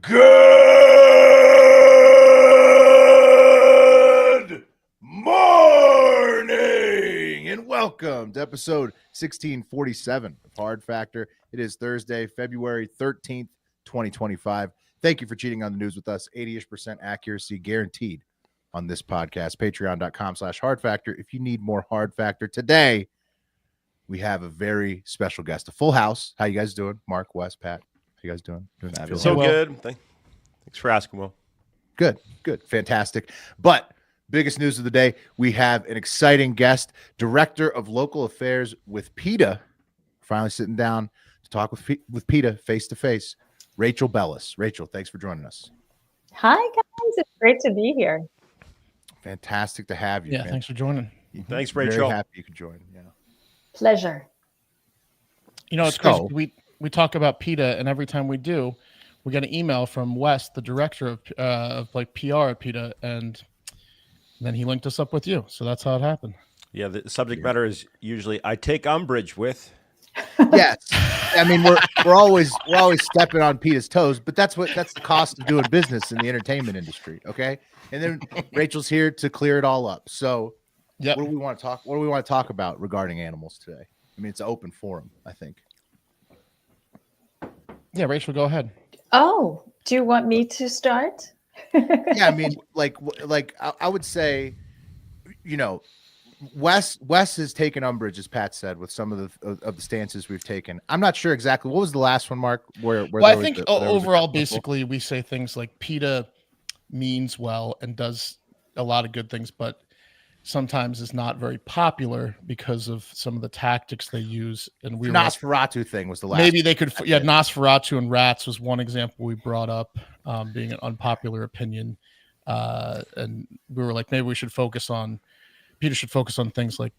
Good morning and welcome to episode 1647 of Hard Factor. It is Thursday, February 13th, 2025. Thank you for cheating on the news with us. 80-ish% accuracy guaranteed on this podcast. Patreon.com/Hard Factor. If you need more Hard Factor today, we have a very special guest, a full house. How you guys doing? Mark, Wes, Pat. How you guys doing? So well. Good. Thanks for asking, Will. Good. Fantastic. But biggest news of the day, we have an exciting guest, Director of Local Affairs with PETA, finally sitting down to talk with PETA face-to-face, Rachel Bellis. Rachel, thanks for joining us. Hi, guys. It's great to be here. Fantastic to have you. Yeah, thanks for joining. Thanks, Rachel. Very happy you could join. Yeah. Pleasure. You know, it's crazy. We talk about PETA, and every time we do, we get an email from Wes, the director of like PR at PETA, and then he linked us up with you. So that's how it happened. Yeah, the subject matter is usually I take umbrage with. Yes, I mean we're always stepping on PETA's toes, but that's the cost of doing business in the entertainment industry. Okay, and then Rachel's here to clear it all up. So, What do we want to talk about regarding animals today? I mean, it's an open forum, I think. Yeah, Rachel, go ahead. Oh, do you want me to start? Yeah, I mean, like I would say, you know, Wes has taken umbrage, as Pat said, with some of the stances we've taken. I'm not sure exactly what was the last one, Mark. Well, I think overall, basically, we say things like PETA means well and does a lot of good things, but sometimes is not very popular because of some of the tactics they use. And we Nosferatu thing was the last. Maybe they could. Yeah, Nosferatu and rats was one example we brought up, being an unpopular opinion, and we were like, maybe we should focus on. PETA should focus on things like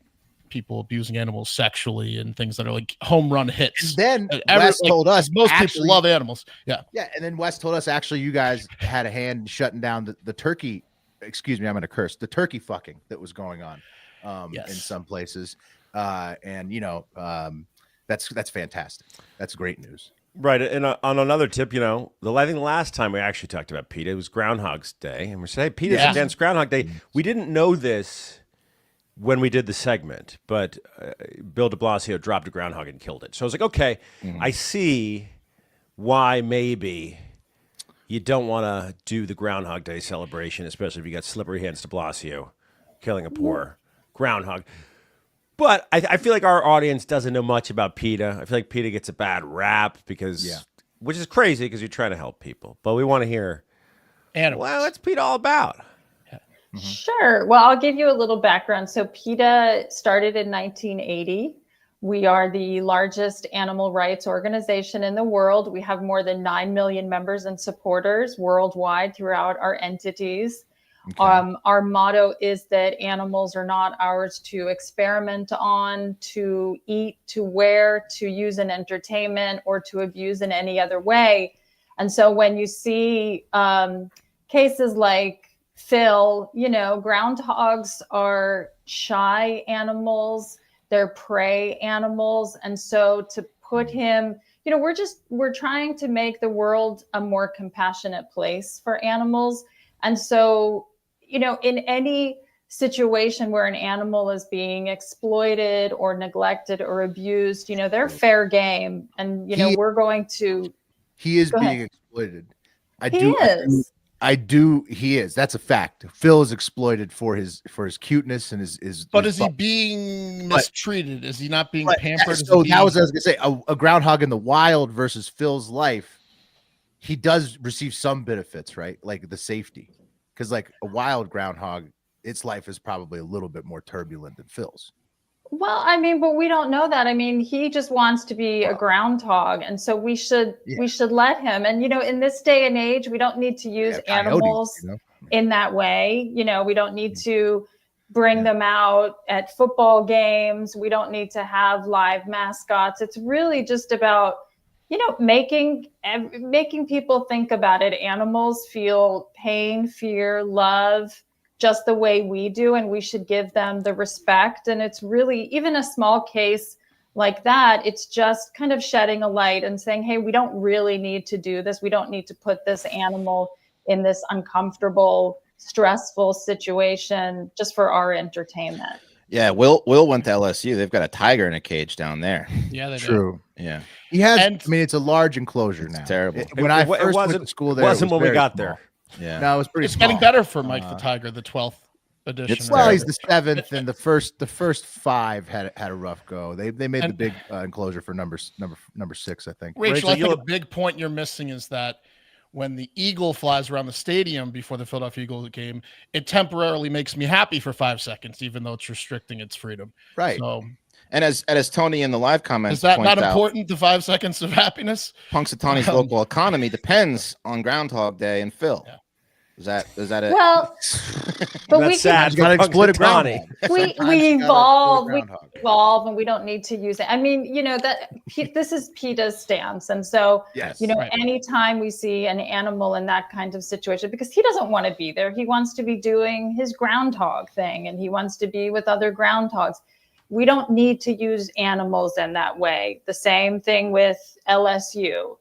people abusing animals sexually and things that are like home run hits. And then Wes told us most people love animals. Yeah. And then Wes told us actually you guys had a hand in shutting down the turkey. Excuse me, I'm going to curse the turkey fucking that was going on in some places. And you know, that's fantastic. That's great news. Right. And on another tip, you know, I think the last time we actually talked about PETA, it was Groundhog's Day. And we said, hey, PETA's against Groundhog Day. We didn't know this when we did the segment, but Bill de Blasio dropped a groundhog and killed it. So I was like, okay, I see why maybe you don't want to do the Groundhog Day celebration, especially if you got slippery hands de Blasio killing a poor groundhog. But I feel like our audience doesn't know much about PETA. I feel like PETA gets a bad rap which is crazy because you're trying to help people. But we want to hear, what's PETA all about? Sure. Well, I'll give you a little background. So PETA started in 1980. We are the largest animal rights organization in the world. We have more than 9 million members and supporters worldwide throughout our entities. Okay. Our motto is that animals are not ours to experiment on, to eat, to wear, to use in entertainment, or to abuse in any other way. And so when you see cases like Phil, you know, groundhogs are shy animals. They're prey animals. And so to put him, you know, we're trying to make the world a more compassionate place for animals. And so, you know, in any situation where an animal is being exploited or neglected or abused, you know, they're fair game. And, you know, we're going to. He is being exploited. He is. That's a fact. Phil is exploited for his cuteness and his. But is he being mistreated? Is he not being pampered? So that was what I was gonna say. A groundhog in the wild versus Phil's life, he does receive some benefits, right? Like the safety, because like a wild groundhog, its life is probably a little bit more turbulent than Phil's. Well, I mean, but we don't know that. I mean, he just wants to be a groundhog. And so we should let him. And, you know, in this day and age, we don't need to use animals in that way. You know, we don't need to bring them out at football games. We don't need to have live mascots. It's really just about, you know, making people think about it. Animals feel pain, fear, love, just the way we do, and we should give them the respect. And it's really, even a small case like that. It's just kind of shedding a light and saying, hey, we don't really need to do this. We don't need to put this animal in this uncomfortable, stressful situation just for our entertainment. Yeah, Will went to LSU. They've got a tiger in a cage down there. Yeah, they True. do. Yeah, He has. And- I mean, it's a large enclosure now. terrible. When I It first went wasn't- to school there, wasn't it was when we very got small. there. Yeah. No, it was pretty It's small. getting better for Mike the Tiger, the 12th edition. It's Well, terrible. he's the 7th, and the first 5 had a rough go. They made the And- big enclosure for number 6, I think. Rachel, I think you'll- a big point you're missing is that when the eagle flies around the stadium before the Philadelphia Eagles game, it temporarily makes me happy for 5 seconds, even though it's restricting its freedom. Right. So And as Tony in the live comments is that points not out, important? The 5 seconds of happiness? Punxsutawney's local economy depends on Groundhog Day and Phil. Yeah. Is that it? Well, but we That's sad. You gotta for exploit a Punxsutawney. groundhog. we Sometimes you gotta evolve, exploit a groundhog. evolve, and we don't need to use it. I mean, this is PETA's stance, and so Yes. Right. anytime we see an animal in that kind of situation, because he doesn't want to be there, he wants to be doing his groundhog thing, and he wants to be with other groundhogs. We don't need to use animals in that way. The same thing with LSU.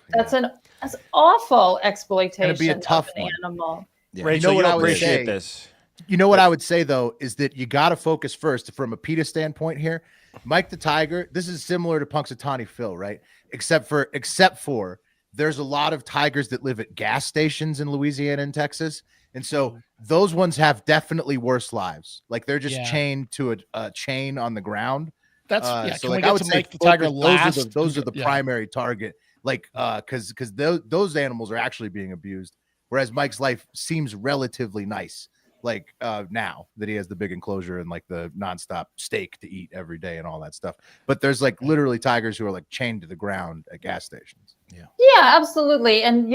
That's awful exploitation be a tough of an one. animal. Yeah. Rachel, what I you'll would appreciate say? this. You know what I would say though is that you got to focus first from a PETA standpoint here. Mike the Tiger, this is similar to Punxsutawney Phil, right? Except for there's a lot of tigers that live at gas stations in Louisiana and Texas, and so those ones have definitely worse lives. Like they're just Yeah. chained to a chain on the ground. That's So Can we like get I would to say Mike the Tiger focus- last? those are the Yeah. primary target. Like because those animals are actually being abused, whereas Mike's life seems relatively nice. Like now that he has the big enclosure and like the nonstop steak to eat every day and all that stuff. But there's like literally tigers who are like chained to the ground at gas stations. Yeah, absolutely. And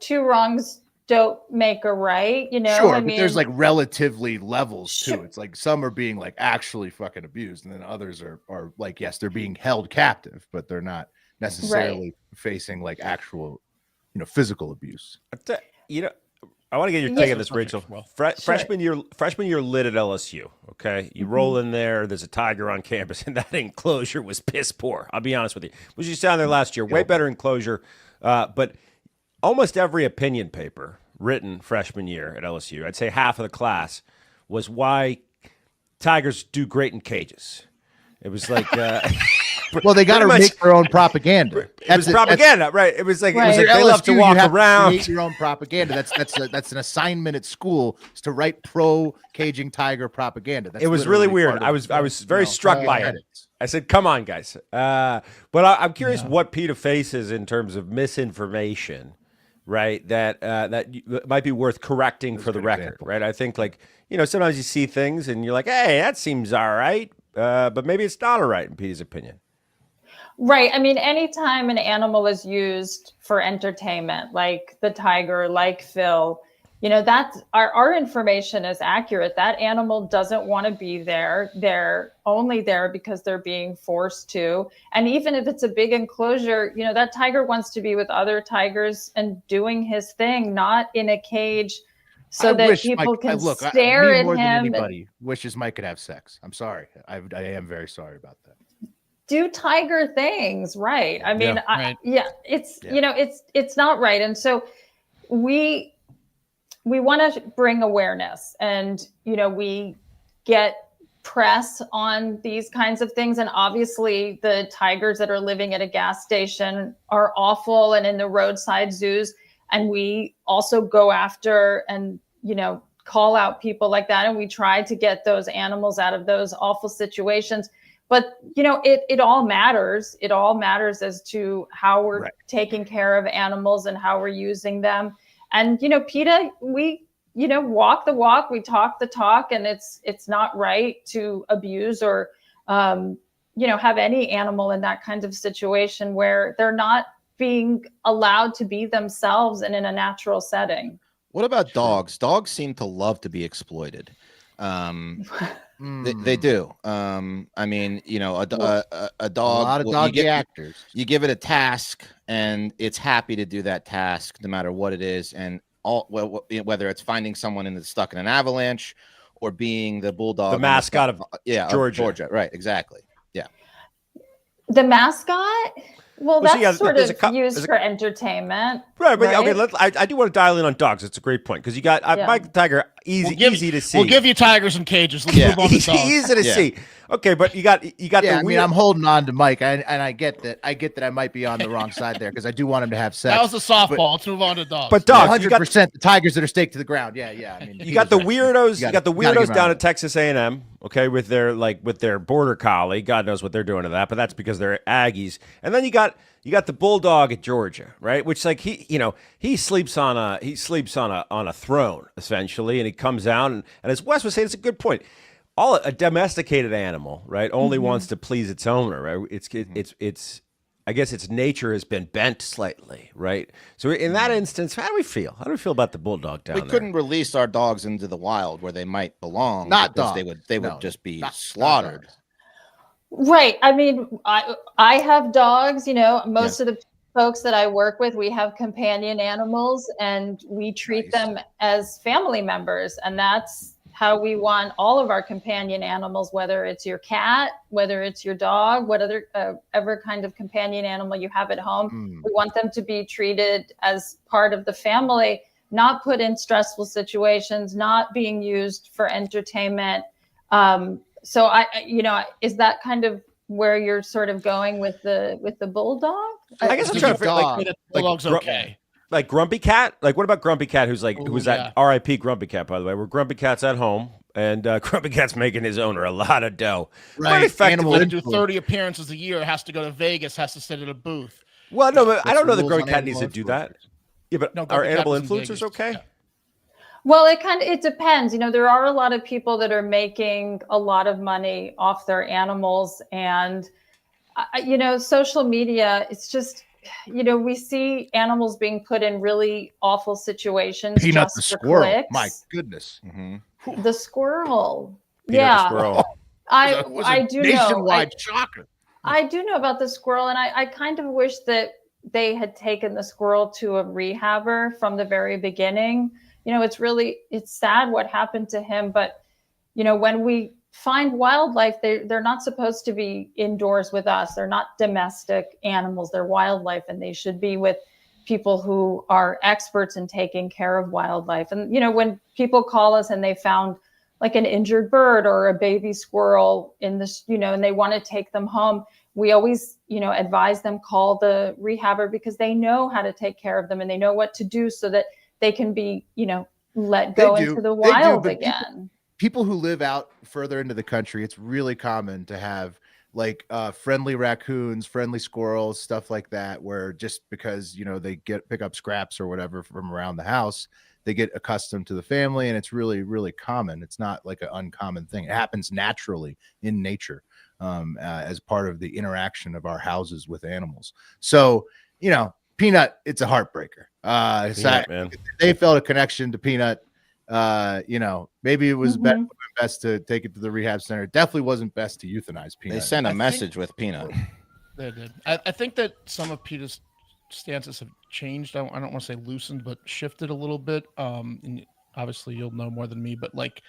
two wrongs don't make a right. Sure, I but mean, there's like relatively levels too. Sure. It's like some are being like actually fucking abused, and then others are like, yes, they're being held captive, but they're not necessarily facing like actual, physical abuse. I want to get your Yeah. take on this, Rachel. Well, Freshman year lit at LSU. Okay, you roll in there. There's a tiger on campus, and that enclosure was piss poor. I'll be honest with you. Was you down there last year? Way better enclosure, but almost every opinion paper written freshman year at LSU, I'd say half of the class, was why tigers do great in cages. It was like. Well, they got to pretty much- make their own propaganda. It was propaganda, right? It was like Right. they love to LSU, walk you have around. create your own propaganda. That's an assignment at school is to write pro caging tiger propaganda. That's It was really literally weird. part of I was very struck by it. edits. I said, "Come on, guys!" But I'm curious what PETA faces in terms of misinformation, right? That might be worth correcting for the good record, example. right? I think sometimes you see things and you're like, "Hey, that seems all right," but maybe it's not all right in PETA's opinion. right. I mean, anytime an animal is used for entertainment, like the tiger, like Phil, that's our information is accurate. That animal doesn't want to be there. They're only there because they're being forced to. And even if it's a big enclosure, that tiger wants to be with other tigers and doing his thing, not in a cage so I that wish people Mike- can look, stare me at more than him. anybody wishes Mike could have sex. I'm sorry. I am very sorry about that. Do tiger things, right? I mean, right. it's not right. And so we want to bring awareness, and we get press on these kinds of things, and obviously the tigers that are living at a gas station are awful, and in the roadside zoos, and we also go after and call out people like that, and we try to get those animals out of those awful situations. But it all matters. It all matters as to how we're taking care of animals and how we're using them. And PETA, we walk the walk, we talk the talk, and it's not right to abuse or have any animal in that kind of situation where they're not being allowed to be themselves and in a natural setting. What about dogs? Dogs seem to love to be exploited. They do. I mean, a dog. A lot of doggy actors. You give it a task, and it's happy to do that task, no matter what it is, and whether it's finding someone stuck in an avalanche, or being the bulldog, The mascot of Georgia. Right? Exactly. Yeah. The mascot? Well, Well, so, that's yeah, sort there's of used for entertainment. Right, but right? okay, I do want to dial in on dogs. It's a great point because you got Yeah. Mike the Tiger, easy to see. We'll give you tigers and cages. Let's move on to dogs. Easy to see. Okay, but you got Yeah, the I mean, weird. I'm holding on to Mike, and I get that. I get that I might be on the wrong side there because I do want him to have sex. That was a softball. Let's move on to dogs. But dogs, 100% the tigers that are staked to the ground. Yeah. I mean, you got the weirdos. You got the weirdos down at at Texas A&M. Okay, with their border collie. God knows what they're doing to that, but that's because they're Aggies. And then you got the bulldog at Georgia, right? Which he sleeps on a throne essentially, and he comes out and as Wes was saying, it's a good point. A domesticated animal, right, only wants to please its owner, right? It's I guess its nature has been bent slightly, right? So in that instance, how do we feel? How do we feel about the bulldog down there? We couldn't release our dogs into the wild where they might belong. Not because dogs. they would just be slaughtered. Right. I mean, I have dogs, most of the folks that I work with, we have companion animals and we treat them as family members. And that's how we want all of our companion animals, whether it's your cat, whether it's your dog, whatever ever kind of companion animal you have at home. We want them to be treated as part of the family, not put in stressful situations, not being used for entertainment. So is that kind of where you're sort of going with the bulldog? I guess I'm trying to figure bulldog's okay. Like Grumpy Cat? Like what about Grumpy Cat who's that RIP Grumpy Cat, by the way, where Grumpy Cat's at home and Grumpy Cat's making his owner a lot of dough. Right. Animal to do 30 appearances a year, has to go to Vegas, has to sit at a booth. Well, no, but I don't know that Grumpy Cat needs to do that. Yeah, but No, are Grumpy animal Cat was in influencers Vegas. okay? Yeah. Well, it depends. There are a lot of people that are making a lot of money off their animals, and social media, it's just, we see animals being put in really awful situations. Peanut just the for squirrel. clicks. My goodness. The squirrel. Peanut the squirrel. I do know. Nationwide shocker. I do know about the squirrel, and I kind of wish that they had taken the squirrel to a rehabber from the very beginning. It's sad what happened to him, but when we find wildlife, they're not supposed to be indoors with us. They're not domestic animals. They're wildlife, and they should be with people who are experts in taking care of wildlife. And when people call us and they found like an injured bird or a baby squirrel in this, and they want to take them home, we always, advise them, call the rehabber, because they know how to take care of them and they know what to do so that they can be, let go into the wild again. People who live out further into the country, it's really common to have like friendly raccoons, friendly squirrels, stuff like that, where just because, they pick up scraps or whatever from around the house, they get accustomed to the family, and it's really, really common. It's not like an uncommon thing. It happens naturally in nature as part of the interaction of our houses with animals. So, Peanut, it's a heartbreaker. Man. They felt a connection to Peanut. Maybe it was best to take it to the rehab center. It definitely wasn't best to euthanize Peanut. They sent a message with Peanut. They did. I think that some of Peter's stances have changed. I don't want to say loosened, but shifted a little bit. And obviously you'll know more than me, but like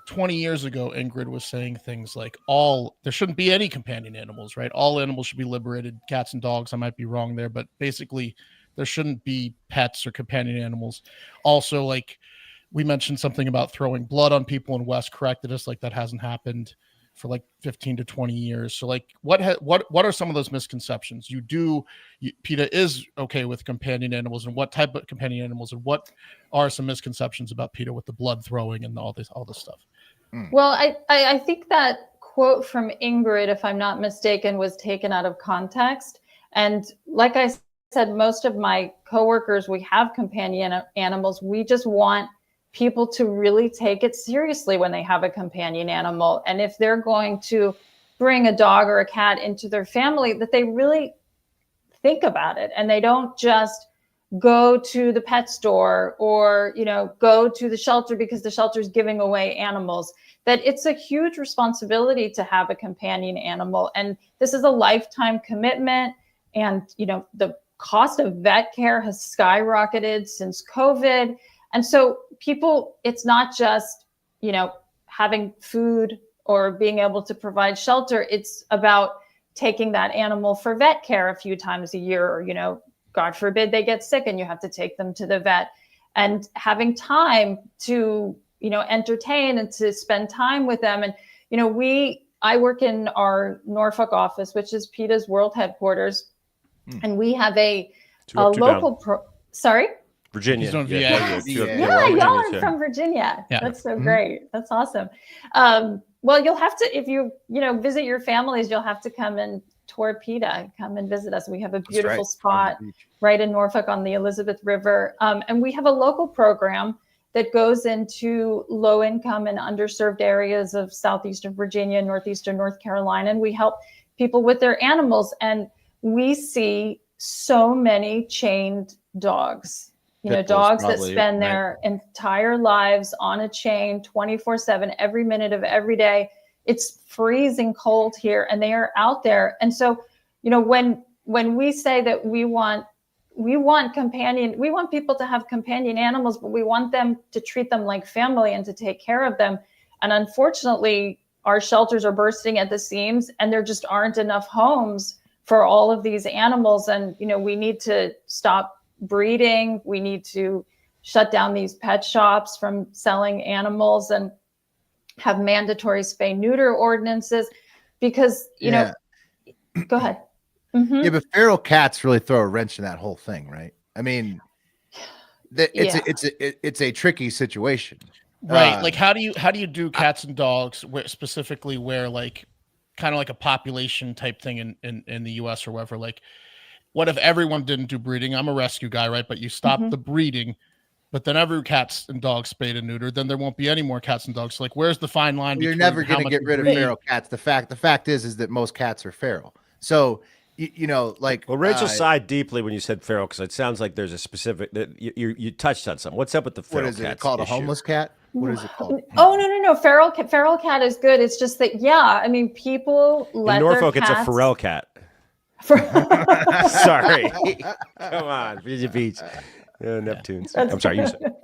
20 years ago, Ingrid was saying things like there shouldn't be any companion animals, right? All animals should be liberated, cats and dogs. I might be wrong there, but basically there shouldn't be pets or companion animals. Also, like we mentioned something about throwing blood on people, and Wes corrected us, like that hasn't happened for like 15 to 20 years. So like what are some of those misconceptions? PETA is okay with companion animals, and what type of companion animals, and what are some misconceptions about PETA with the blood throwing and all this stuff? Well, I think that quote from Ingrid, if I'm not mistaken, was taken out of context. And like I said, most of my coworkers, we have companion animals. We just want people to really take it seriously when they have a companion animal. And if they're going to bring a dog or a cat into their family, that they really think about it, and they don't just go to the pet store or, go to the shelter because the shelter is giving away animals. That it's a huge responsibility to have a companion animal. And this is a lifetime commitment. And, the cost of vet care has skyrocketed since COVID. And so people, it's not just, having food or being able to provide shelter. It's about taking that animal for vet care a few times a year, or, God forbid they get sick and you have to take them to the vet, and having time to, entertain and to spend time with them. And, I work in our Norfolk office, which is PETA's world headquarters. And we have a local sorry? Virginia. He's on VA. Yeah, y'all are from Virginia. Yeah. That's so great. That's awesome. Well, you'll have to, if you visit your families, you'll have to come and tour PETA, come and visit us. We have a beautiful spot right in Norfolk on the Elizabeth River. And we have a local program that goes into low income and underserved areas of southeastern Virginia, northeastern North Carolina. And we help people with their animals. And we see so many chained dogs, dogs that spend their entire lives on a chain 24/7, every minute of every day. It's freezing cold here and they are out there. And so, when we say that we want people to have companion animals, but we want them to treat them like family and to take care of them. And unfortunately, our shelters are bursting at the seams and there just aren't enough homes for all of these animals. And, we need to stop breeding. We need to shut down these pet shops from selling animals and have mandatory spay-neuter ordinances because, go ahead. Yeah, but feral cats really throw a wrench in that whole thing, right? I mean, it's a tricky situation, right? Like, how do you do cats and dogs specifically where like kind of like a population type thing in the U.S. or whatever? Like, what if everyone didn't do breeding? I'm a rescue guy, right? But you stop the breeding, but then every cats and dogs spayed and neutered, then there won't be any more cats and dogs. So like, where's the fine line? You're never going to get rid of feral cats. The fact is that most cats are feral. So. Well, Rachel sighed deeply when you said feral because it sounds like there's a specific that you touched on something. What's up with the feral cat? What is it called? A homeless cat? What is it called? Oh no! Feral cat is good. It's just that people let in Norfolk. Their cats... It's a Pharrell cat. Sorry, come on, Virginia Beach, Neptunes. I'm sorry, you said.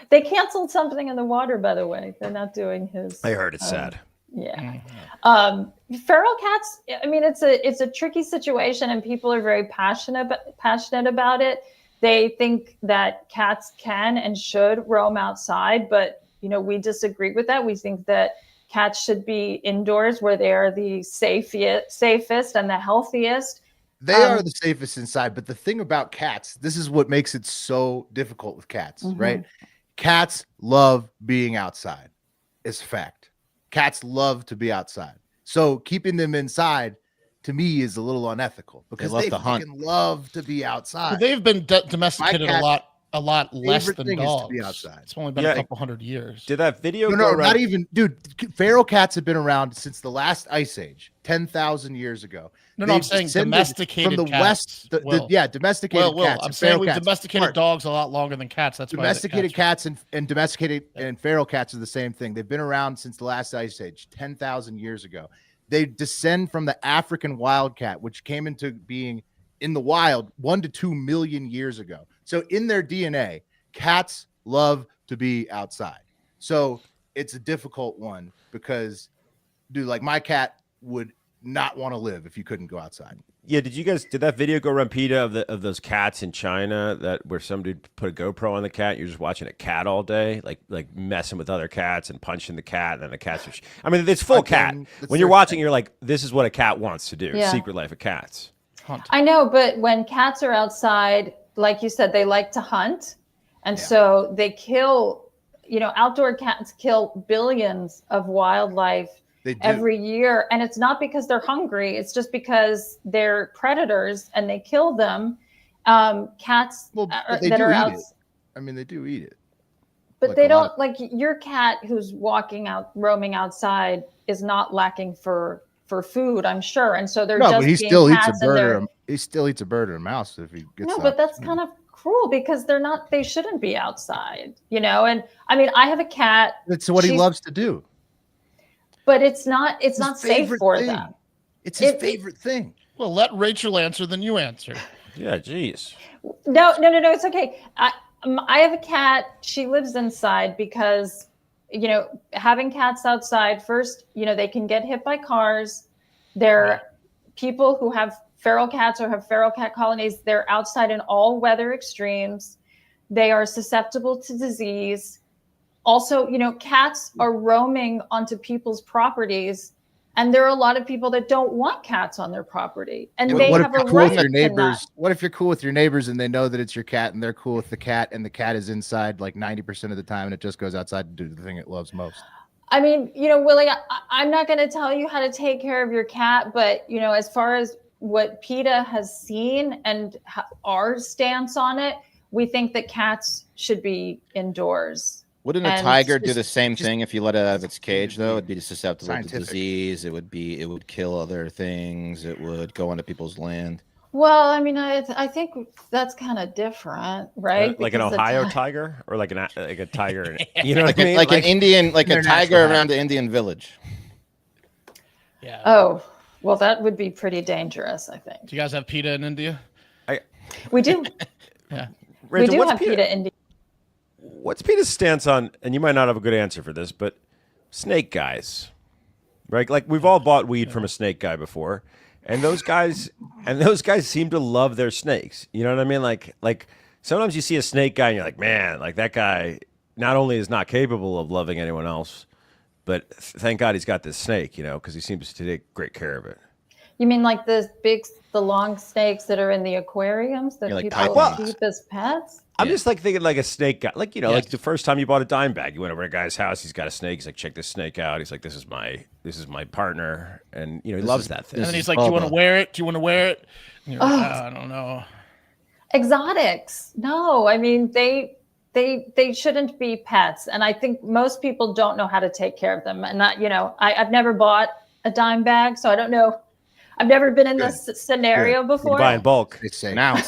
They canceled something in the water, by the way. They're not doing his. I heard it's sad. Yeah. Feral cats, it's a tricky situation and people are very passionate about it. They think that cats can and should roam outside, but we disagree with that. We think that cats should be indoors where they are the safest and the healthiest. They are the safest inside, but the thing about cats, this is what makes it so difficult with cats, right? Cats love being outside. It's a fact. Cats love to be outside. So keeping them inside, to me, is a little unethical because they love to be outside. Well, they've been domesticated a lot less than dogs. To be outside. It's only been a couple hundred years. Did that video? No, not even, dude. Feral cats have been around since the last ice age, 10,000 years ago. No, I'm saying domesticated from the cats. west. Domesticated cats. I'm saying we've domesticated dogs a lot longer than cats. That's domesticated cats and domesticated and feral cats are the same thing. They've been around since the last ice age, 10,000 years ago. They descend from the African wildcat, which came into being in the wild 1 to 2 million years ago. So in their DNA, cats love to be outside. So it's a difficult one because, dude, like my cat would not want to live if you couldn't go outside. Yeah, did that video go around PETA of those cats in China where somebody put a GoPro on the cat and you're just watching a cat all day, like messing with other cats and punching the cat, and then the cat's it's full cat. When you're watching, you're like, this is what a cat wants to do. Yeah. Secret life of cats. Hunt. I know, but when cats are outside, like you said, they like to hunt. And so they kill, outdoor cats kill billions of wildlife every year. And it's not because they're hungry. It's just because they're predators and they kill them. Cats that are out. They do eat it. But they don't, like your cat who's roaming outside is not lacking for food, I'm sure. And so they're but he still eats a bird he still eats a bird or a mouse if he gets but that's kind of cruel because they shouldn't be outside, and I have a cat. It's what he loves to do. But it's not safe for them. It's his favorite thing. Well, let Rachel answer, then you answer. Yeah, geez. No, it's okay. I have a cat. She lives inside because, having cats outside, first, they can get hit by cars. They're people who have feral cats or have feral cat colonies, they're outside in all weather extremes. They are susceptible to disease. Also, cats are roaming onto people's properties, and there are a lot of people that don't want cats on their property, and they have a right to that. What if you're cool with your neighbors and they know that it's your cat and they're cool with the cat, and the cat is inside like 90% of the time and it just goes outside to do the thing it loves most? I mean, Willie, I'm not going to tell you how to take care of your cat, but, as far as what PETA has seen and our stance on it, we think that cats should be indoors. Wouldn't a tiger do the same thing if you let it out of its cage, though? It'd be susceptible to disease. It would kill other things. It would go onto people's land. Well, I mean, I think that's kind of different, right? Like an Ohio tiger, or like a tiger, you know what I mean? Like an Indian, like a tiger around the Indian village. Yeah. Oh, well, that would be pretty dangerous, I think. Do you guys have PETA in India? We do. Yeah. We do have PETA in India. What's PETA's stance on, and you might not have a good answer for this, but snake guys, right? Like we've all bought weed from a snake guy before, and those guys seem to love their snakes. You know what I mean? Like sometimes you see a snake guy and you're like, man, like that guy not only is not capable of loving anyone else, but thank God he's got this snake, because he seems to take great care of it. You mean like the long snakes that are in the aquariums that people keep as pets? I'm just like thinking like a snake guy, like like the first time you bought a dime bag, you went over to a guy's house, he's got a snake, he's like, check this snake out. He's like, this is my partner, and he loves that thing. And then he's like, do you want to wear it? Do you want to wear it? And you're like, I don't know. Exotics? No, I mean they shouldn't be pets, and I think most people don't know how to take care of them. And I've never bought a dime bag, so I don't know. I've never been in this scenario before. You buy in bulk. They say now.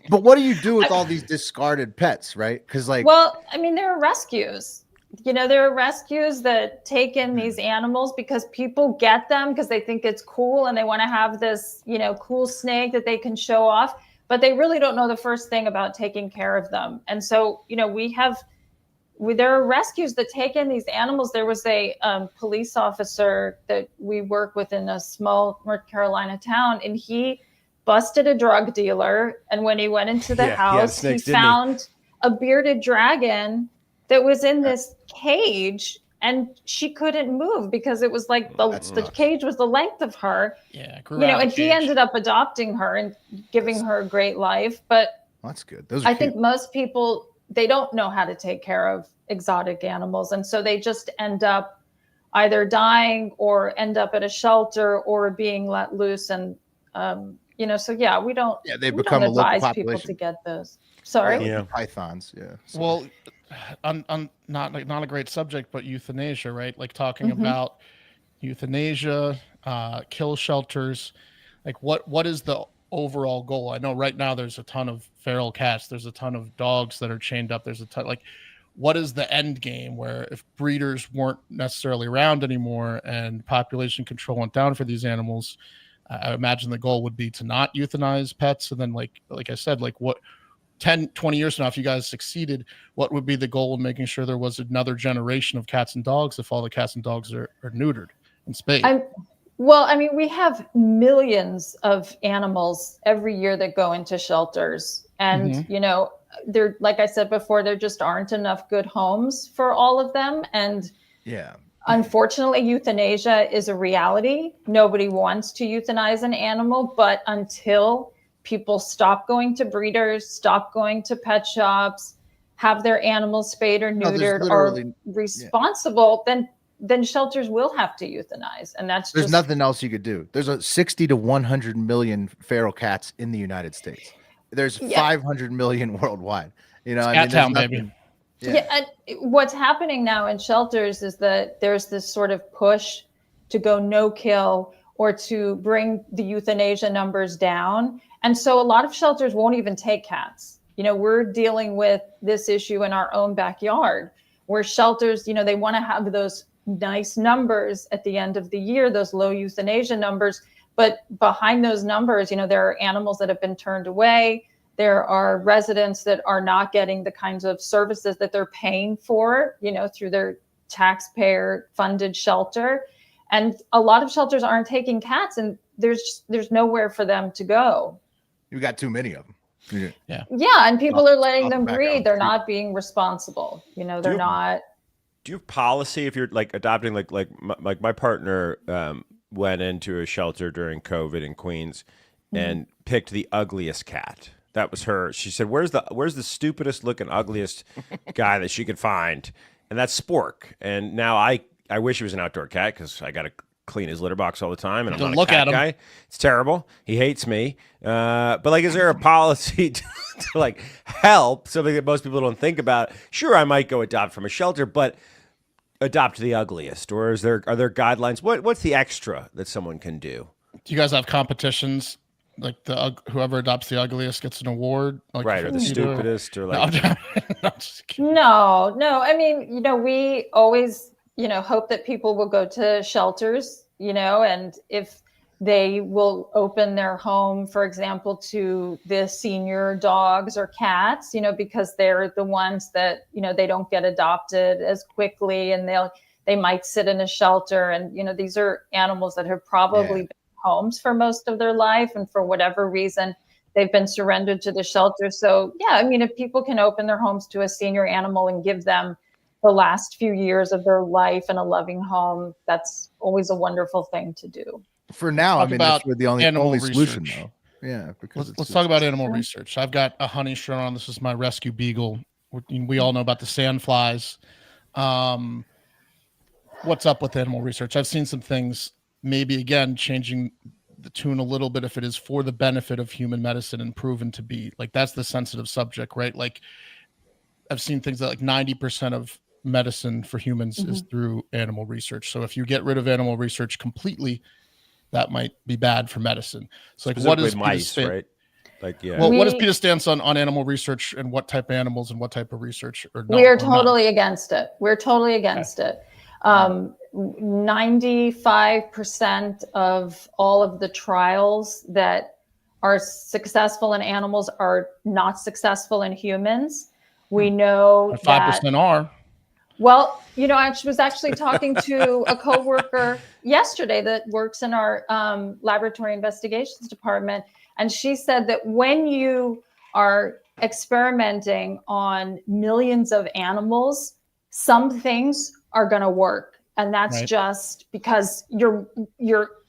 But what do you do with all these discarded pets, right? Because well, I mean, there are rescues. There are rescues that take in these animals because people get them because they think it's cool and they want to have this, cool snake that they can show off, but they really don't know the first thing about taking care of them. And so, there are rescues that take in these animals. There was a police officer that we work with in a small North Carolina town, and he busted a drug dealer. And when he went into the house, he found a bearded dragon that was in this cage, and she couldn't move because it was like the cage was the length of her. Yeah, and he ended up adopting her and giving her a great life. But that's good. Those are cute. think most people, they don't know how to take care of exotic animals, and so they just end up either dying or end up at a shelter or being let loose. And we don't. Yeah, they become a local advise population. people to get those. Sorry, pythons. Yeah. So. Well, on not a great subject, but euthanasia, right? Like talking about euthanasia, kill shelters. Like what is the overall goal? I know right now there's a ton of feral cats. There's a ton of dogs that are chained up. There's a ton, like, what is the end game where if breeders weren't necessarily around anymore and population control went down for these animals, I imagine the goal would be to not euthanize pets. And then like I said, like what 10, 20 years from now, if you guys succeeded, what would be the goal of making sure there was another generation of cats and dogs if all the cats and dogs are neutered and spayed? Well, I mean, we have millions of animals every year that go into shelters. And, there, like I said before, there just aren't enough good homes for all of them. And unfortunately, euthanasia is a reality. Nobody wants to euthanize an animal, but until people stop going to breeders, stop going to pet shops, have their animals spayed or neutered or responsible, then shelters will have to euthanize. And there's nothing else you could do. There's 60 to 100 million feral cats in the United States. There's 500 million worldwide. Cat town, baby. And what's happening now in shelters is that there's this sort of push to go no kill or to bring the euthanasia numbers down. And so a lot of shelters won't even take cats. We're dealing with this issue in our own backyard where shelters, they want to have those nice numbers at the end of the year, those low euthanasia numbers. But behind those numbers, there are animals that have been turned away. There are residents that are not getting the kinds of services that they're paying for, through their taxpayer funded shelter. And a lot of shelters aren't taking cats, and there's nowhere for them to go. You got too many of them. Yeah, and people are letting them back out breed. on They're the not being responsible. They're not. Do you have policy if you're like adopting, like my partner went into a shelter during COVID in Queens and picked the ugliest cat. That was her. She said, "Where's the stupidest looking, ugliest guy that she could find?" And that's Spork. And now I wish he was an outdoor cat because I got to clean his litter box all the time, and I'm not a cat guy. It's terrible. He hates me. But like, is there a policy to like help? Something that most people don't think about. Sure, I might go adopt from a shelter, but adopt the ugliest, or are there guidelines? What's the extra that someone can do? Do you guys have competitions? Like whoever adopts the ugliest gets an award, like right? Or the stupidest, or like no. I mean, we always, hope that people will go to shelters, and if they will open their home, for example, to the senior dogs or cats, because they're the ones that, they don't get adopted as quickly, and they might sit in a shelter. And, these are animals that have probably been homes for most of their life, and for whatever reason, they've been surrendered to the shelter. So, yeah, I mean, if people can open their homes to a senior animal and give them the last few years of their life in a loving home, that's always a wonderful thing to do. For now, I mean, that's the only solution, though. Yeah, because let's talk about animal research. I've got a honey shirt on. This is my rescue beagle. We all know about the sandflies. What's up with animal research? I've seen some things, maybe again changing the tune a little bit if it is for the benefit of human medicine and proven to be. Like, that's the sensitive subject, right? Like, I've seen things that like 90% of medicine for humans is through animal research. So if you get rid of animal research completely, that might be bad for medicine. So like, what is mice, right? Like, yeah. Well, what is PETA's stance on animal research, and what type of animals and what type of research? We are totally against it. We're totally against it. 95% of all of the trials that are successful in animals are not successful in humans. We know 5% are. Well, I was actually talking to a coworker yesterday that works in our laboratory investigations department, and she said that when you are experimenting on millions of animals, some things are going to work, and that's just because you're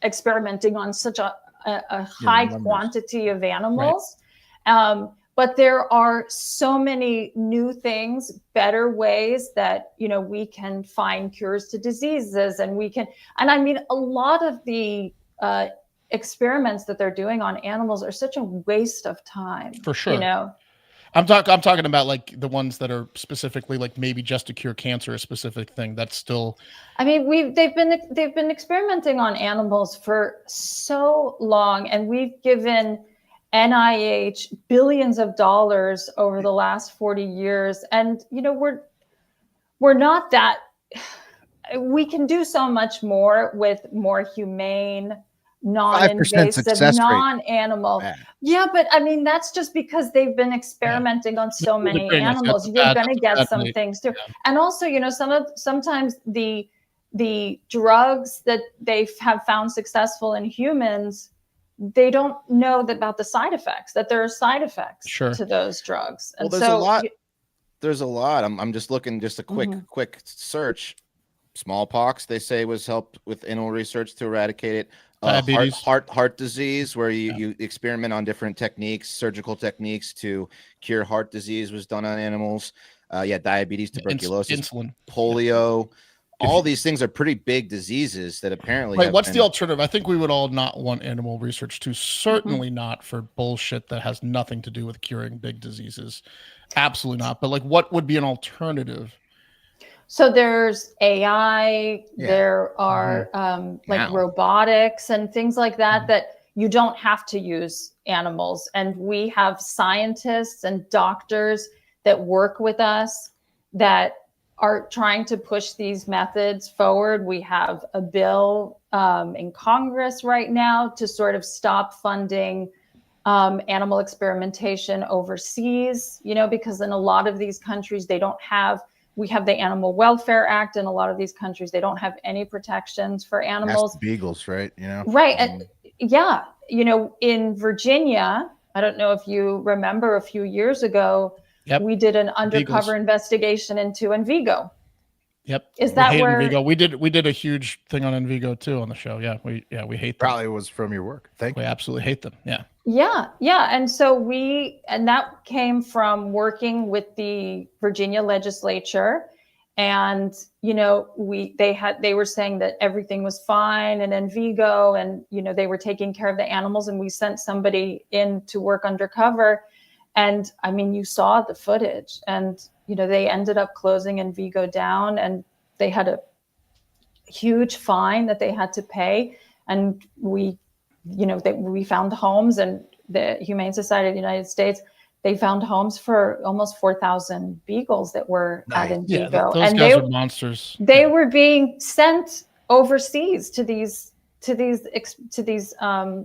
experimenting on such a high quantity of animals. Right. But there are so many new things, better ways that, we can find cures to diseases, and I mean, a lot of the experiments that they're doing on animals are such a waste of time. For sure. I'm talking about like the ones that are specifically like maybe just to cure cancer, a specific thing that's still. I mean, they've been experimenting on animals for so long, and we've given NIH billions of dollars over the last 40 years. And, we're not that, we can do so much more with more humane, non-invasive, non-animal. Yeah, but I mean, that's just because they've been experimenting on so many animals. You're going to get some things too. Yeah. And also, sometimes the drugs that they have found successful in humans, they don't know about the side effects, that there are side effects to those drugs. And there's a lot. There's a lot. I'm just looking, just a quick search. Smallpox, they say, was helped with animal research to eradicate it. Heart disease, where you experiment on different techniques, surgical techniques to cure heart disease, was done on animals. Diabetes, tuberculosis, insulin, polio. All these things are pretty big diseases that apparently. Right. What's the alternative? I think we would all not want animal research to. Certainly not for bullshit that has nothing to do with curing big diseases. Absolutely not. But like, what would be an alternative? So there's AI. There are robotics and things like that that you don't have to use animals. And we have scientists and doctors that work with us that are trying to push these methods forward. We have a bill in Congress right now to sort of stop funding animal experimentation overseas, because in a lot of these countries, they don't have we have the Animal Welfare Act. In a lot of these countries, they don't have any protections for animals. That's the beagles, right? Right. And yeah, in Virginia, I don't know if you remember a few years ago, we did an undercover investigation into Envigo. Yep. Is that where Envigo? We did a huge thing on Envigo too on the show. Yeah, we hate them. Probably was from your work. Thank you. We absolutely hate them. Yeah. Yeah. And so that came from working with the Virginia legislature. And, they were saying that everything was fine and Envigo and, they were taking care of the animals, and we sent somebody in to work undercover. And I mean, you saw the footage, and, they ended up closing Envigo down, and they had a huge fine that they had to pay. And we found homes, and the Humane Society of the United States, they found homes for almost 4,000 beags that were at Envigo. Yeah, those guys are monsters. They were being sent overseas to these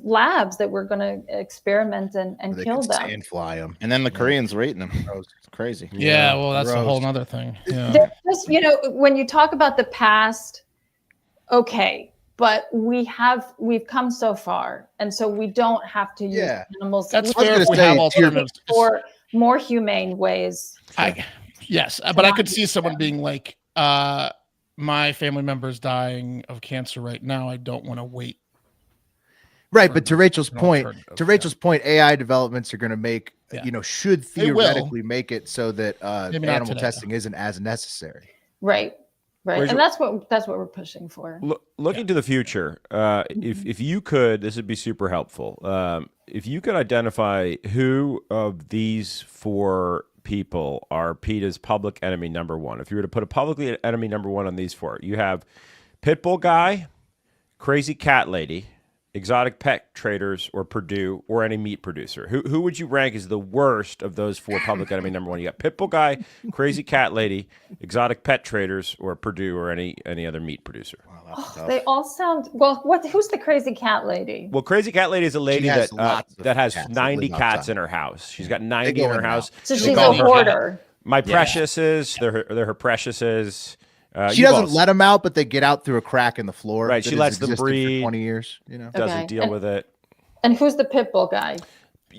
labs that were going to experiment and kill them. And fly them. And then the Koreans were eating them. It's crazy. Yeah, well, that's a whole other thing. Yeah. Just, when you talk about the past, okay, but we've come so far, and so we don't have to use animals. That's fair if we have alternatives or more humane ways. Yes, but I could see someone being like, my family member is dying of cancer right now. I don't want to wait. Right, but to Rachel's point, AI developments are going to make, should theoretically make it so that animal testing isn't as necessary. Right. And that's what we're pushing for. Looking to the future, if you could, this would be super helpful. If you could identify who of these four people are PETA's public enemy number one. If you were to put a public enemy number one on these four, you have Pitbull Guy, Crazy Cat Lady, exotic pet traders, or Purdue, or any meat producer. Who would you rank as the worst of those four public enemy number one? You got Pitbull Guy, Crazy Cat Lady, exotic pet traders, or Purdue, or any other meat producer. They all sound who's the Crazy Cat Lady? Well, Crazy Cat Lady is a lady that has 90 cats in her house. She's got 90 in her house. So she's a hoarder. My preciouses, they're her preciouses. She doesn't let them out, but they get out through a crack in the floor. Right, she lets them breed for 20 years. Doesn't deal with it. And who's the Pitbull Guy?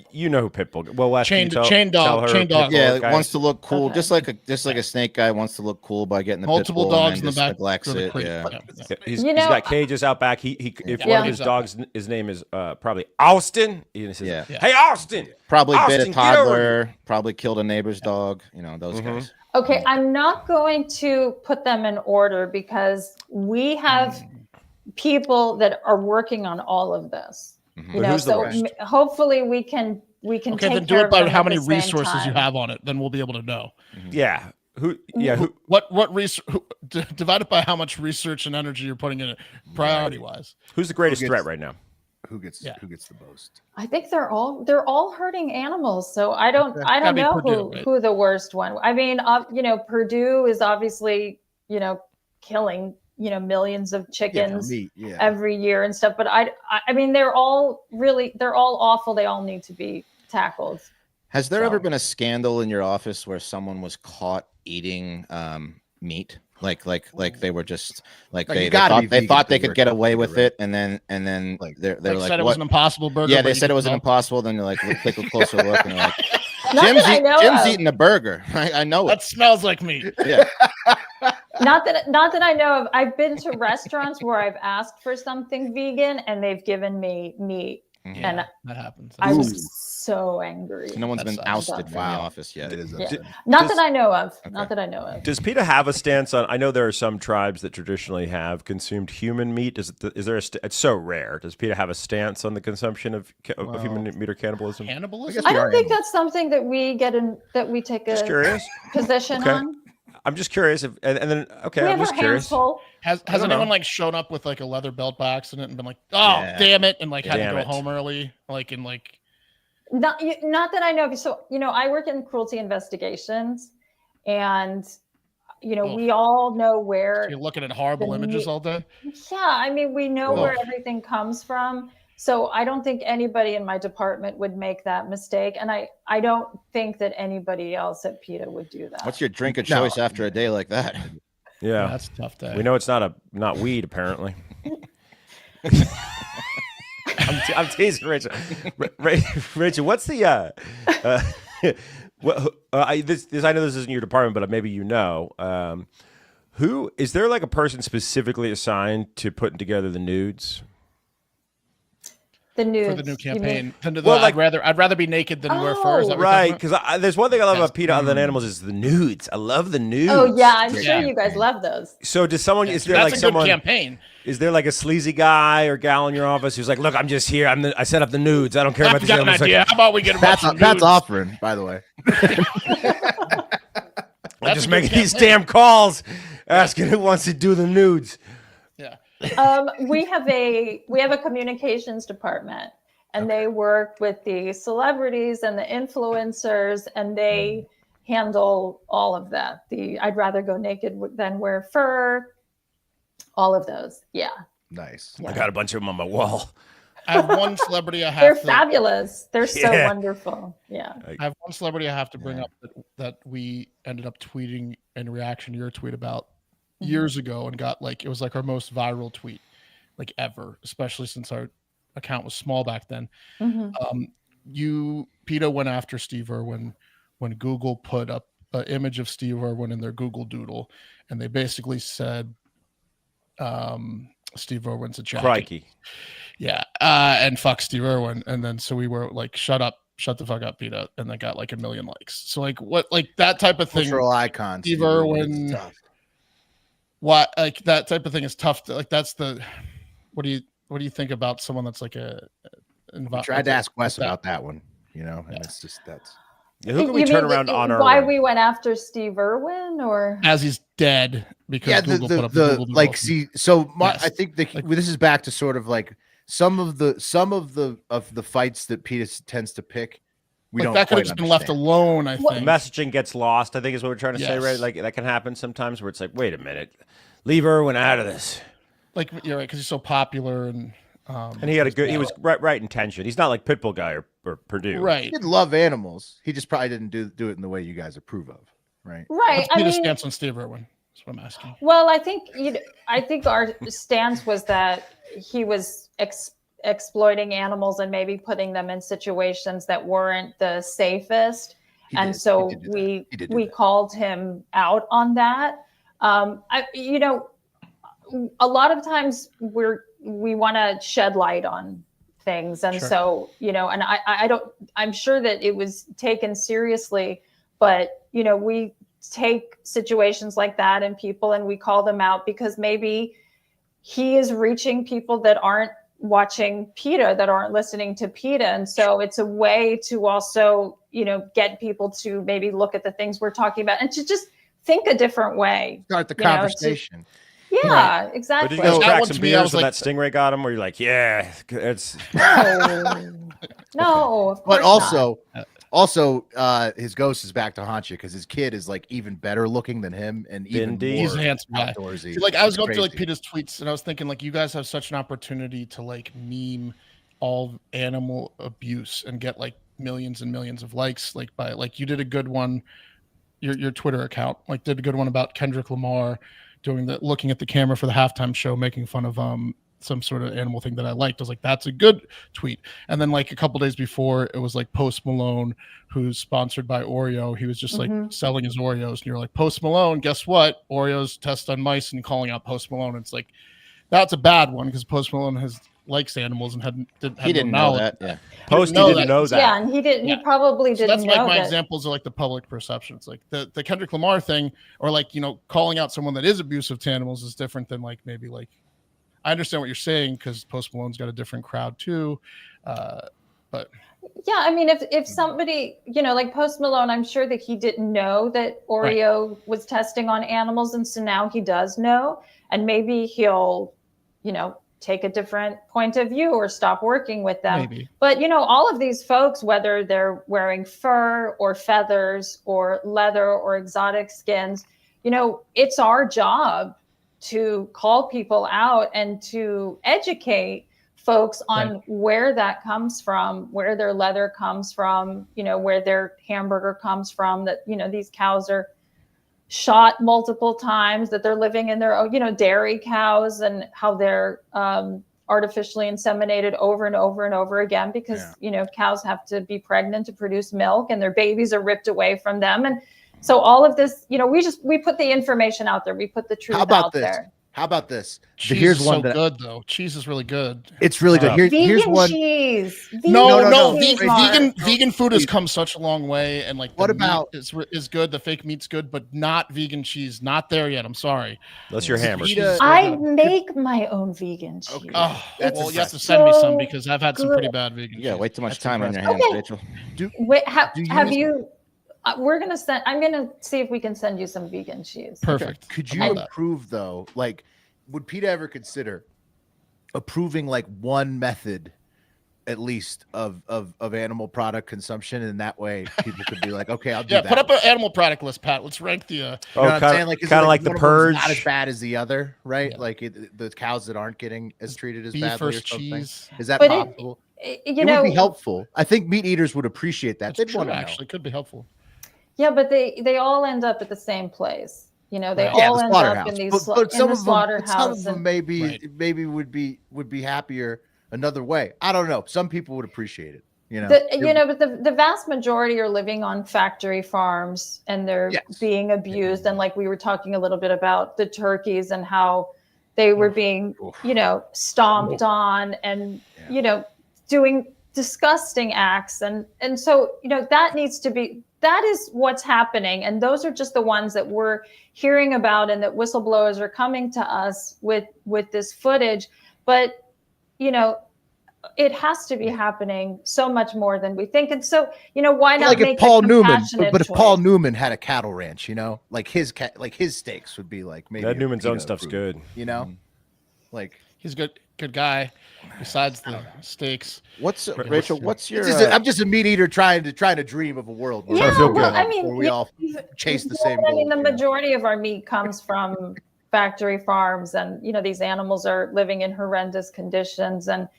You know who Pitbull. Well, Wes, chain dog. Yeah, wants to look cool, just like a snake guy wants to look cool by getting the multiple dogs in the back. Neglects it. He's got cages out back. If one of his dogs, his name is probably Austin. He says, "Hey, Austin." Probably bit a toddler. Probably killed a neighbor's dog. Those guys. Okay, I'm not going to put them in order because we have people that are working on all of this. So hopefully we can take then do it by how many resources you have on it. Then we'll be able to know. Yeah. What research? Divide it by how much research and energy you're putting in it, priority wise. Who's the greatest threat right now? Who gets the most? I think they're all hurting animals. So I don't know Purdue, who the worst one. I mean, Purdue is obviously killing millions of chickens every year and stuff. But I mean, they're all awful. They all need to be tackled. Has there ever been a scandal in your office where someone was caught eating meat? Like they were just they thought they could get away with it, and then they're like, said it was an Impossible Burger. Yeah, they said it was an Impossible. Then you're like, take a closer look, and you're like, Jim's eating a burger. I know that smells like meat. Yeah. Not that I know of. I've been to restaurants where I've asked for something vegan and they've given me meat. Yeah, and that happens. I was so angry. No one's been ousted from the office yet. Not that I know of. Not that I know of. Does PETA have a stance on? I know there are some tribes that traditionally have consumed human meat. Is there it's so rare? Does PETA have a stance on the consumption of human meat or cannibalism? I don't think that's something that we take a position on. I'm just curious if, and then I'm just curious. Has anyone shown up with a leather belt by accident and been like, oh damn it, and had to go home early, Not that I know. So I work in cruelty investigations, and we all know where. So you're looking at horrible images all day. Yeah, I mean we know where everything comes from, So I don't think anybody in my department would make that mistake. And I don't think that anybody else at PETA would do that. What's your drink of choice after a day like that? Yeah, that's a tough day. We know it's not weed, apparently. I'm teasing Rachel. Rachel, what's the this? I know this isn't your department, but maybe you know. Who is there? Like a person specifically assigned to putting together the nudes? The nudes for the new campaign. Well, I'd rather be naked than wear fur. Is that right? Because there's one thing I love about PETA other than animals is the nudes. I love the nudes. Oh yeah, I'm sure you guys love those. So does someone? Is there like someone? Campaign. Is there like a sleazy guy or gal in your office who's like, look, I'm just here. I set up the nudes. I don't care about the animals. Like, how about we get Pat's offering, by the way. I'm just making these damn calls, asking who wants to do the nudes. Yeah. We have a communications department, and they work with the celebrities and the influencers, and they handle all of that. I'd rather go naked than wear fur. All of those. Yeah. Nice. Yeah. I got a bunch of them on my wall. I have one celebrity I have They're fabulous. They're so wonderful. Yeah. I have one celebrity I have to bring up that we ended up tweeting in reaction to your tweet about years ago, and got it was like our most viral tweet like ever, especially since our account was small back then. PETA went after Steve Irwin when Google put up an image of Steve Irwin in their Google Doodle, and they basically said Steve Irwin's a jacket. Crikey. Yeah. And fuck Steve Irwin. And then so we were like, shut the fuck up, PETA, and then got like 1 million likes. So like that type of thing. Cultural icon. Steve Irwin. What that type of thing is tough to, that's the what do you think about someone that's like I tried to ask Wes about that one, and it's just that's who can we turn around on our why we went after Steve Irwin, or as he's dead because Google put up the like see so I think this is back to sort of like some of the fights that PETA tends to pick. We don't that could have just been left alone. I think messaging gets lost. I think is what we're trying to say, right? Like that can happen sometimes where it's like, wait a minute, leave Irwin out of this. Like you're right, because he's so popular and he had he was right intention. He's not like Pitbull guy or Purdue. Right. He did love animals. He just probably didn't do it in the way you guys approve of. Right. Right. What's PETA's stance on Steve Irwin? That's what I'm asking. Well, I think our stance was that he was exploiting animals and maybe putting them in situations that weren't the safest. So we called him out on that. A lot of times we want to shed light on things. And so, and I'm sure that it was taken seriously, but, we take situations like that and people, and we call them out because maybe he is reaching people that aren't watching PETA, that aren't listening to PETA. And so it's a way to also, get people to maybe look at the things we're talking about and to just think a different way. Start the conversation. Yeah, exactly. But did you guys crack some beers when that stingray got him? Where you're like, yeah, it's no. But also, his ghost is back to haunt you because his kid is like even better looking than him, and even more he's a handsome guy. Outdoorsy. Like I was going through like PETA's tweets, and I was thinking like you guys have such an opportunity to like meme all animal abuse and get like millions and millions of likes. Like by like you did a good one, your Twitter account like did a good one about Kendrick Lamar looking at the camera for the halftime show, making fun of some sort of animal thing that I liked. I was like, that's a good tweet. And then like a couple days before, it was like Post Malone, who's sponsored by Oreo. He was just like selling his Oreos, and you're like, Post Malone, guess what? Oreos test on mice, and calling out Post Malone. It's like that's a bad one because Post Malone likes animals and didn't know that. Yeah, Posty didn't know that. Yeah, and he didn't. Yeah. He probably didn't. That's like know my that. examples of like the public perception. It's like the Kendrick Lamar thing, or like calling out someone that is abusive to animals is different than like maybe like. I understand what you're saying because Post Malone's got a different crowd too, but yeah, I mean, if somebody like Post Malone, I'm sure that he didn't know that Oreo was testing on animals, and so now he does know, and maybe he'll take a different point of view or stop working with them. Maybe. But all of these folks, whether they're wearing fur or feathers or leather or exotic skins, it's our job to call people out and to educate folks on where that comes from, where their leather comes from, where their hamburger comes from, that, these cows are shot multiple times, that they're living in their own, dairy cows, and how they're artificially inseminated over and over and over again, because, cows have to be pregnant to produce milk, and their babies are ripped away from them. And so all of this, we put the information out there. We put the truth out there. How about this? Cheese Here's is one so good, though. Cheese is really good. It's really good. Here's one. Cheese. No. Vegan food has come such a long way, and what about is good? The fake meat's good, but not vegan cheese. Not there yet. I'm sorry. That's your hammer. I make my own vegan cheese. Okay. Oh, well, you have to send me some, because I've had some pretty bad vegan cheese. Yeah, way too much time on your hands, Rachel. We're gonna send. I'm gonna see if we can send you some vegan cheese. Perfect. Could you approve, though? Like, would PETA ever consider approving like one method, at least, of animal product consumption, and that way people could be like, okay, I'll do that. Put up an animal product list, Pat. Let's rank the. You know what I'm saying? Like, kind of like the Purge. Not as bad as the other, right? Yeah. Like the cows that aren't getting as treated as badly or something. Cheese. Is that possible? It would be helpful. I think meat eaters would appreciate that. They'd want to actually could be helpful. Yeah, but they all end up at the same place. They all end up in these slaughterhouse. Some of them maybe would be happier another way. I don't know. Some people would appreciate it. But the vast majority are living on factory farms, and they're being abused. And like we were talking a little bit about the turkeys and how they were being, stomped on, and doing disgusting acts, and so that is what's happening. And those are just the ones that we're hearing about, and that whistleblowers are coming to us with this footage. But, it has to be happening so much more than we think. And so, why not make Paul Newman? But if choice? Paul Newman had a cattle ranch, like his steaks would be like maybe that Newman's own stuff's good. Like he's a good guy. Besides the steaks, Rachel? What's your? I'm just a meat eater trying to dream of a world where we all chase the same goal. I mean, the majority of our meat comes from factory farms, and these animals are living in horrendous conditions, and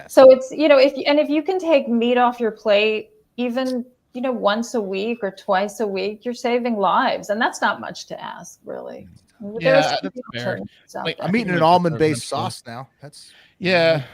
so it's if you can take meat off your plate, even once a week or twice a week, you're saving lives, and that's not much to ask, really. Yeah, that's fair. I'm eating an almond-based sauce now. That's the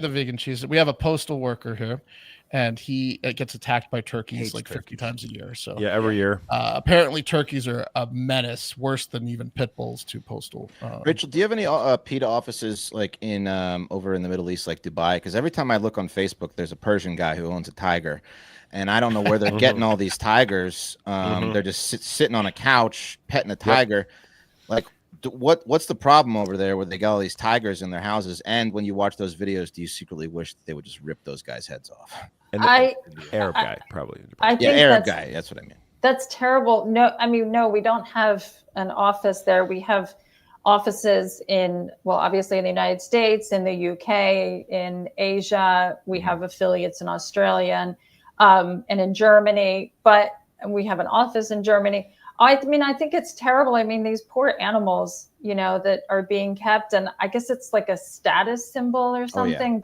vegan cheese. We have a postal worker here, and he gets attacked by turkeys 50 times a year. So every year. Apparently, turkeys are a menace, worse than even pit bulls to postal. Rachel, do you have any PETA offices like in over in the Middle East, like Dubai? Because every time I look on Facebook, there's a Persian guy who owns a tiger. And I don't know where they're getting all these tigers. They're just sitting on a couch petting a tiger. Like, what's the problem over there where they got all these tigers in their houses? And when you watch those videos, do you secretly wish that they would just rip those guys' heads off? And Arab guy, probably. Arab guy. That's what I mean. That's terrible. No, we don't have an office there. We have offices obviously in the United States, in the UK, in Asia. We have affiliates in Australia and in Germany, but we have an office in Germany. I think it's terrible. I mean, these poor animals, that are being kept, and I guess it's like a status symbol or something,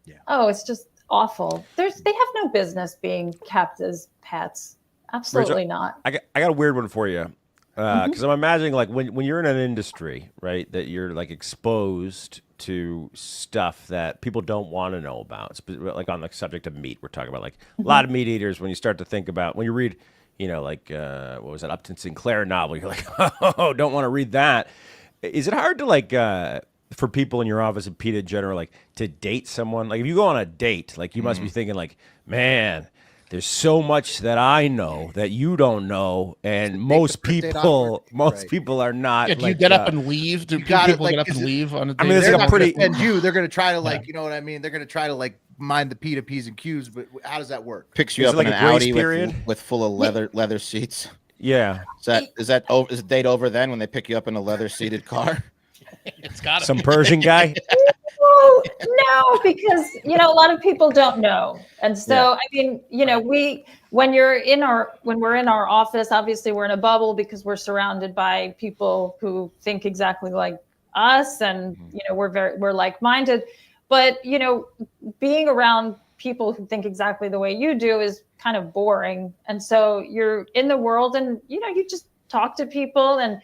it's just awful. They have no business being kept as pets. Absolutely Rachel, not. I got a weird one for you. Because I'm imagining, like, when you're in an industry, right, that you're like exposed to stuff that people don't want to know about, like on the subject of meat, we're talking about like a lot of meat eaters. When you start to think about, when you read, like what was that Upton Sinclair novel, you're like, oh, don't want to read that. Is it hard to like for people in your office and PETA in general, like to date someone? Like if you go on a date, like you must be thinking like, man, there's so much that I know that you don't know, and most people are not. Yeah, do you get up and leave? Do people get up and leave on a date? I mean, it's like a pretty. And they're going to try to like, you know what I mean? They're going to try to like mind the PETA P's and Q's, but how does that work? Picks you up in an Audi with full of leather seats. Yeah. Is the date over then when they pick you up in a leather seated car? It's got some Persian guy. No, because a lot of people don't know, and so I mean, when we're in our office, obviously we're in a bubble because we're surrounded by people who think exactly like us, and we're like-minded. But being around people who think exactly the way you do is kind of boring. And so you're in the world, and you just talk to people, and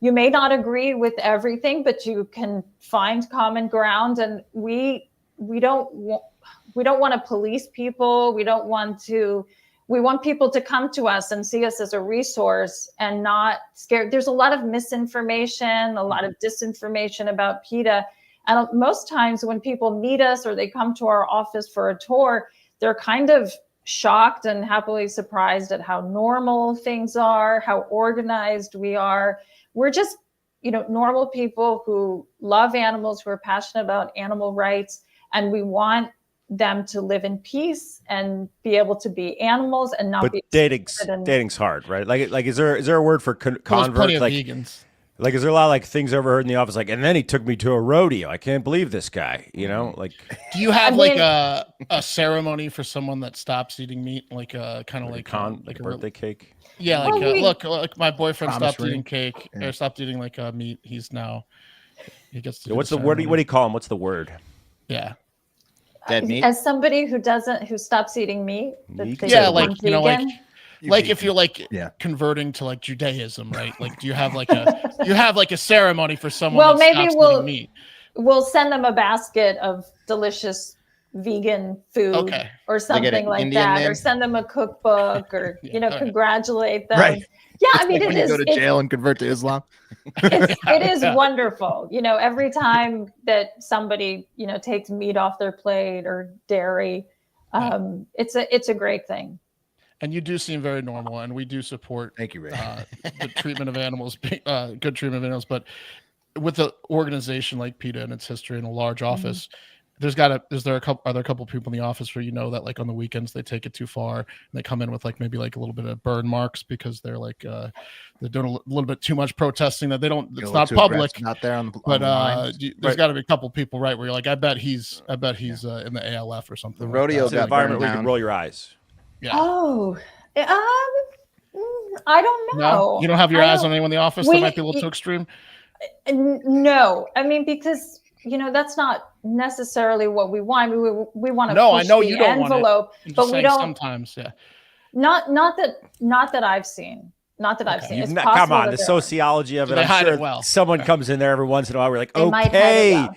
you may not agree with everything, but you can find common ground. And we don't want to police people. We want people to come to us and see us as a resource and not scared. There's a lot of misinformation, a lot of disinformation about PETA. And most times when people meet us or they come to our office for a tour, they're kind of shocked and happily surprised at how normal things are, how organized we are. We're just, normal people who love animals, who are passionate about animal rights, and we want them to live in peace and be able to be animals and not be. Dating's hard, right? Like is there a word for convert? Like vegans. Like, is there a lot of like things overheard in the office? Like, and then he took me to a rodeo. I can't believe this guy. Like, do you have a ceremony for someone that stops eating meat? Like kind of like a birthday cake. Yeah, look, my boyfriend stopped eating cake or stopped eating meat. He gets to. What's the word? What do you call him? What's the word? Yeah. Dead meat. As somebody who stops eating meat. Like if you're converting to Judaism, right? Like, do you have a ceremony for someone? Well, that maybe stops eating meat? We'll send them a basket of delicious vegan food or something like Indian that, or send them a cookbook, or congratulate them. Right. Yeah, I mean, when you go to jail and convert to Islam. It is wonderful. Every time that somebody takes meat off their plate or dairy, it's a great thing. And you do seem very normal, and we do support. Thank you, Ray. The treatment of animals, good treatment of animals. But with an organization like PETA and its history in a large office, are there a couple people in the office where that like on the weekends they take it too far and they come in with maybe a little bit of burn marks because they're they're doing a little bit too much protesting that they don't. It's not public. Not there on the. But there's got to be a couple people, right? Where you're like, I bet he's in the ALF or something. The rodeo environment where you can roll your eyes. Yeah. Oh, I don't know. No? You don't have your eyes on anyone in the office that might be a little too extreme? No. I mean, because, that's not necessarily what we want. We want to push I know the you don't envelope, want it. but we don't. Sometimes, yeah. Not that I've seen. Not that I've seen. It's possible come on, the sociology of it. I'm sure someone comes in there every once in a while. We're like, okay.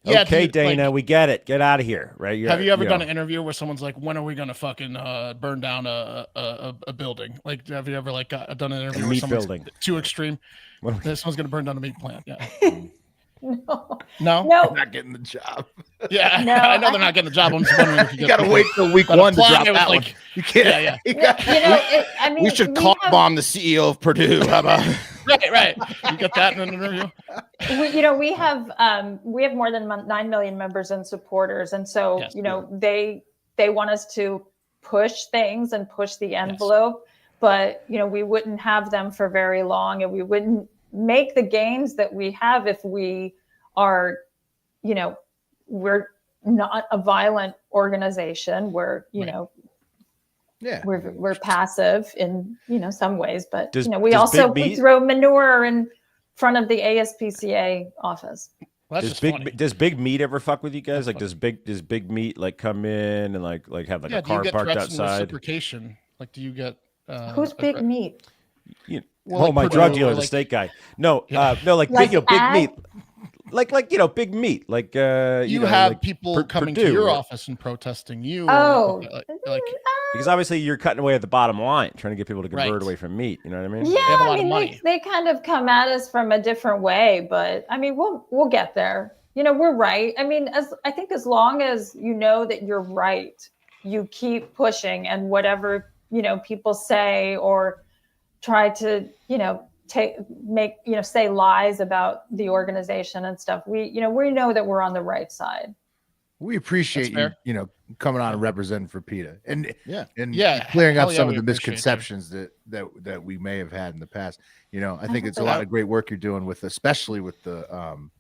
Yeah, okay, Dana, we get it. Get out of here, right? Have you ever done an interview where someone's like, "When are we gonna fucking burn down a building?" Like, have you ever done an interview where someone's too extreme? Someone's gonna burn down a meat plant. Yeah. No. They're not getting the job. Yeah, no, I know they're not getting the job. I'm just wondering if you gotta wait till week one to drop that one. You can't. Yeah. We should call bomb the CEO of Purdue. How about? Right. You got that in an interview? We have more than 9 million members and supporters, and so they want us to push things and push the envelope, but we wouldn't have them for very long, and we wouldn't make the gains that we have if we are, we're not a violent organization. We're we're passive in some ways, but we throw manure in front of the ASPCA office. Well, does big meat ever fuck with you guys? Like, does big meat come in and like have a car parked outside? Reciprocation. Like, do you get who's big meat? My drug dealer, the steak guy. No, big meat. Big meat. Like you have people coming to your office and protesting you. Oh, because obviously you're cutting away at the bottom line, trying to get people to convert away from meat. You know what I mean? Yeah, they have a lot of money. They kind of come at us from a different way, but I mean, we'll get there. We're right. I mean, I think as long as you know that you're right, you keep pushing, and whatever people say or try to say lies about the organization and stuff. We know that we're on the right side. We appreciate you coming on and representing for PETA and clearing up some of the misconceptions that we may have had in the past. I think it's a lot of great work you're doing especially with the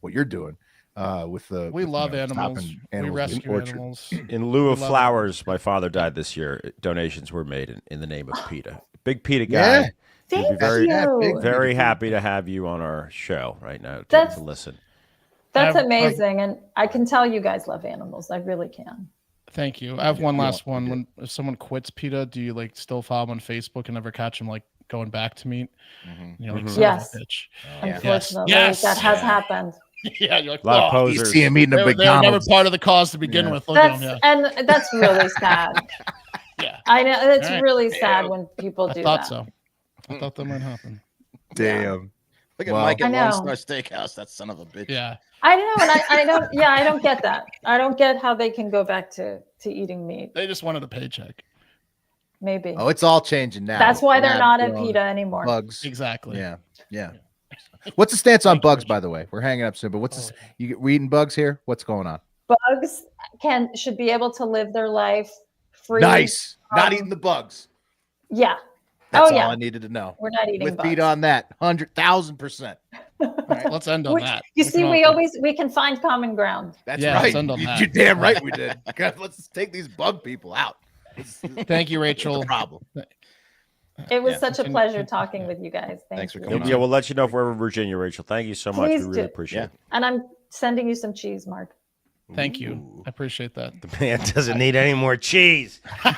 what you're doing we love animals. We rescue animals. In lieu of flowers, my father died this year. Donations were made in the name of PETA. Big PETA guy. Thank We'd be you. very happy to have you on our show right now to listen. That's amazing. And I can tell you guys love animals. I really can. Thank you. I have one last one. If someone quits PETA, do you like still follow them on Facebook and never catch them like going back to meet? You know, like yes. Bitch. Unfortunately, yes. that has happened. Yeah, you're like, a lot of posers. You see him eating a they were never part of the cause to begin with. Look at them, and that's really sad. Yeah, I know it's really sad when people do that. I thought so. I thought that might happen. Damn. Look at Mike at Lone Star Steakhouse. That son of a bitch. Yeah. I know, and I don't. Yeah, I don't get that. I don't get how they can go back to eating meat. They just wanted a paycheck. Maybe. Oh, it's all changing now. That's why they're not at PETA anymore. Bugs. Exactly. Yeah. What's the stance on bugs, by the way? We're hanging up soon, but what's this? We eating bugs here? What's going on? Bugs should be able to live their life free. Nice. Not eating the bugs. Yeah. That's all I needed to know. We're not eating with bugs. PETA on that. 100,000%. All right, let's end on that. You see, we can find common ground. That's right. Let's end on that. You're damn right we did. God, let's take these bug people out. Thank you, Rachel. The problem. It was such a pleasure talking with you guys. Thanks for you. coming on. Yeah, we'll let you know if we're ever in Virginia, Rachel. Thank you so much. Please We really do. appreciate it. And I'm sending you some cheese, Mark. Thank you. I appreciate that. The man doesn't need any more cheese. All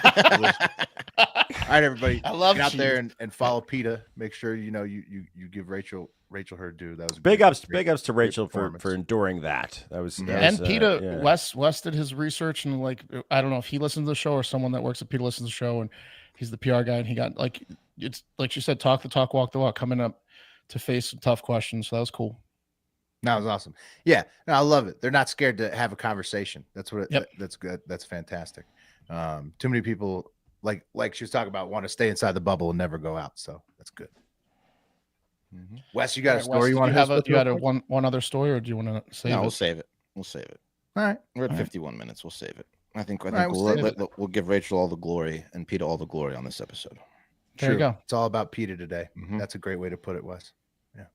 right, everybody. I love Get out cheese. there and follow PETA. Make sure you give Rachel her due. That was a Big great- ups great to Rachel performance. for enduring that. That was And PETA, yeah. Wes did his research, and like I don't know if he listens to the show or someone that works at PETA listens to the show, and he's the PR guy, and he got like it's like she said, talk the talk, walk the walk, coming up to face some tough questions. So that was cool. That was awesome. Yeah, no, I love it. They're not scared to have a conversation. That's what. That's good. That's fantastic. Too many people like she was talking about want to stay inside the bubble and never go out. So that's good. Wes, you got a story Wes, you want to have? You had one other story, or do you want to save it? We'll save it. We'll save it. All right. We're at 51 minutes. We'll save it. I think right, we'll give Rachel all the glory and PETA all the glory on this episode. There you go. It's all about PETA today. That's a great way to put it, Wes. Yeah.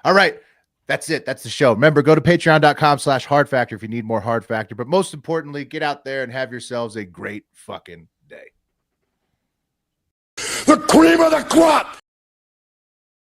All right. That's it. That's the show. Remember, go to patreon.com/Hard Factor if you need more Hard Factor. But most importantly, get out there and have yourselves a great fucking day. The cream of the crop!